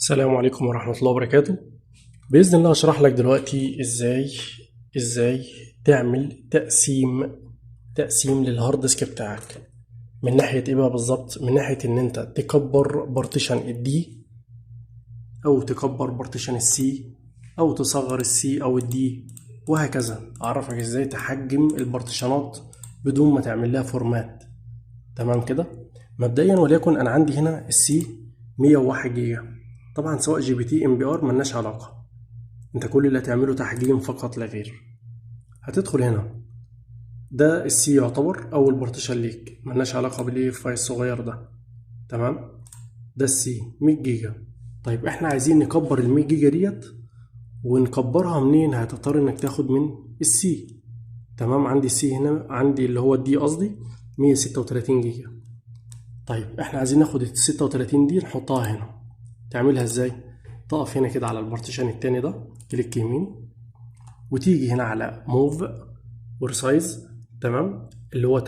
السلام عليكم ورحمة الله وبركاته. بإذن الله هشرح لك دلوقتي ازاي تعمل تقسيم للهارد ديسك بتاعك. من ناحية ايه بقى بالظبط؟ من ناحية ان انت تكبر بارتيشن الدي او تكبر بارتيشن السي او تصغر السي او الدي وهكذا. اعرفك ازاي تحجم البارتيشنات بدون ما تعمل لها فورمات. تمام كده. مبدئيا وليكن انا عندي هنا السي 101 جيجا. طبعا سواء جي بي تي ام بي ار ملناش علاقه، انت كل اللي هتعمله تحجيم فقط لا غير. هتدخل هنا، ده السي يعتبر اول بارتيشن ليك، ملناش علاقه بالايه الفايل الصغير ده. تمام. ده السي 100 جيجا. طيب احنا عايزين نكبر ال 100 جيجا ديت، ونكبرها منين؟ هتضطر انك تاخد من السي. تمام. عندي السي هنا، عندي اللي هو الدي قصدي 136 جيجا. طيب احنا عايزين ناخد ال 36 دي نحطها هنا. تعملها ازاي؟ تقف هنا كده على البارتيشن التاني ده، كليك يمين، وتيجي هنا على موف ورسايز. تمام. اللي هو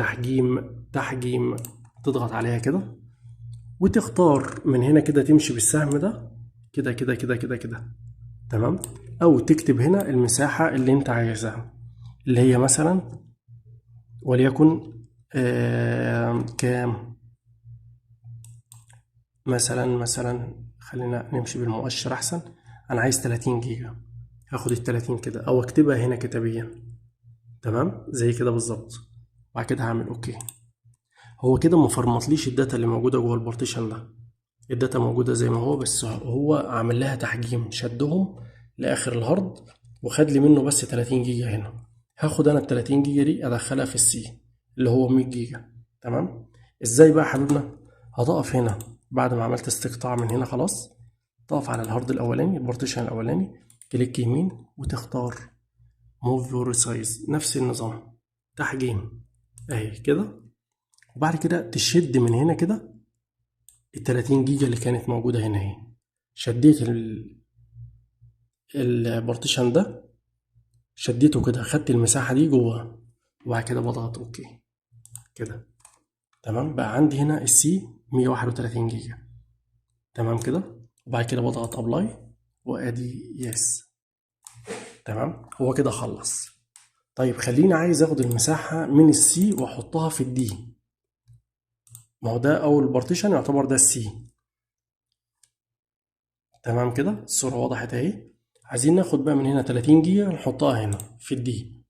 تحجيم. تضغط عليها كده وتختار من هنا كده، تمشي بالسهم ده كده كده كده كده كده. تمام. او تكتب هنا المساحة اللي انت عايزها، اللي هي مثلا وليكن كام. مثلا خلينا نمشي بالمؤشر احسن. انا عايز 30 جيجا، هاخد ال 30 كده او اكتبها هنا كتابيا. تمام زي كده بالظبط. بعد كده هعمل اوكي. هو كده ما فرمطليش الداتا اللي موجوده جوه البارتيشن ده. الداتا موجوده زي ما هو، بس هو عامل لها تحجيم، شدهم لاخر الهارد وخد لي منه بس 30 جيجا هنا. هاخد انا ال 30 جيجا دي ادخلها في السي اللي هو 100 جيجا. تمام. ازاي بقى يا حبيبنا؟ هتقف هنا بعد ما عملت استقطاع من هنا خلاص، تقف على الهارد الاولاني، البارتيشن الاولاني، كليك يمين وتختار موف يور سايز. نفس النظام، تحجيم اهي كده. وبعد كده تشد من هنا كده ال 30 جيجا اللي كانت موجودة هنا اهي. شديت البارتيشن ده، شديته كده، خدت المساحة دي جوه. وبعد كده بضغط اوكي كده. تمام. بقى عندي هنا السي 131 جيجا. تمام كده. وبعد كده بضغط ابلاي وادي يس. تمام. هو كده خلص. طيب خليني عايز اخد المساحة من السي واحطها في الدي. ما هو ده اول بارتيشن يعتبر ده السي. تمام كده الصورة وضحت اهي. عايزين ناخد بقى من هنا 30 جيجا نحطها هنا في الدي،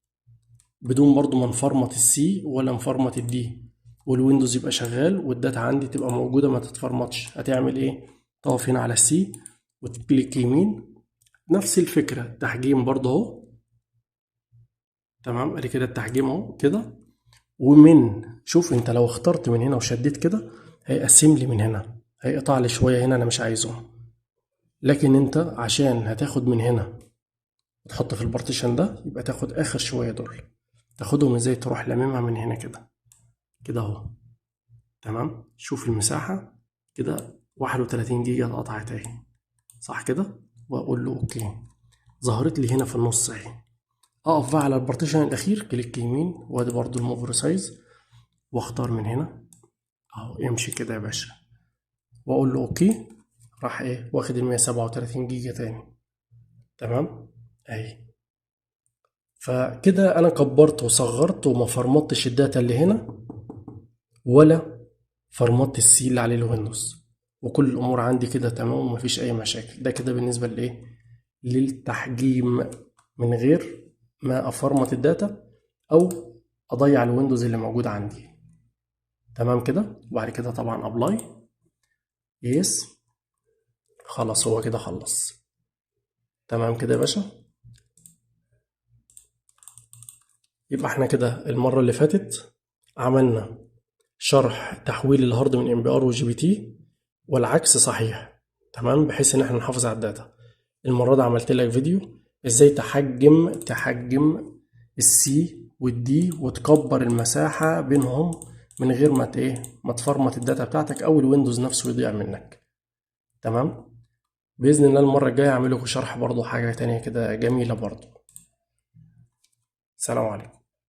بدون برضو ما نفرمط السي ولا نفرمط الدي، والويندوز يبقى شغال والداتا عندي تبقى موجودة ما تتفرمطش. هتعمل ايه؟ تقف هنا على السي وتكليك يمين. نفس الفكرة، تحجيم برضه اهو. تمام. ادي كده التحجيم اهو كده. ومن شوف انت لو اخترت من هنا وشديت كده هيقسم لي من هنا، هيقطع لي شوية هنا انا مش عايزهم. لكن انت عشان هتاخد من هنا وتحط في البارتيشن ده، يبقى تاخد اخر شوية دول، تاخدهم ازاي؟ تروح لاممها من هنا كده كده اهو. تمام. شوف المساحة كده 31 جيجا اتقطعت اهي، صح كده؟ واقول له اوكي. ظهرت لي هنا في النص اهي. اقف بقى على البارتيشن الاخير، كليك يمين وادي برضو الموفر سايز، واختار من هنا اهو، امشي كده يا باشا واقول له اوكي. راح ايه؟ واخد ال 137 جيجا تاني. تمام اهي. فكده انا كبرت وصغرت وما فرمطتش الداتا اللي هنا ولا فرمطت السي اللي عليه الويندوز، وكل الامور عندي كده تمام ومفيش اي مشاكل. ده كده بالنسبه لايه؟ للتحجيم، من غير ما افرمط الداتا او اضيع الويندوز اللي موجود عندي. تمام كده. وبعد كده طبعا ابلاي يس. خلاص هو كده خلص. تمام كده يا باشا. يبقى احنا كده المره اللي فاتت عملنا شرح تحويل الهارد من ام بي ار وجي بي تي، والعكس صحيح. تمام. بحيث ان احنا نحافظ على الداتا. المرة دي عملت لك فيديو ازاي تحجم السي والدي وتكبر المساحة بينهم من غير ما ما تفرمط الداتا بتاعتك او الويندوز نفسه يضيع منك. تمام. بإذن الله المرة الجاية اعمل لكم شرح برضو حاجة تانية كده جميلة برضو. سلام عليكم.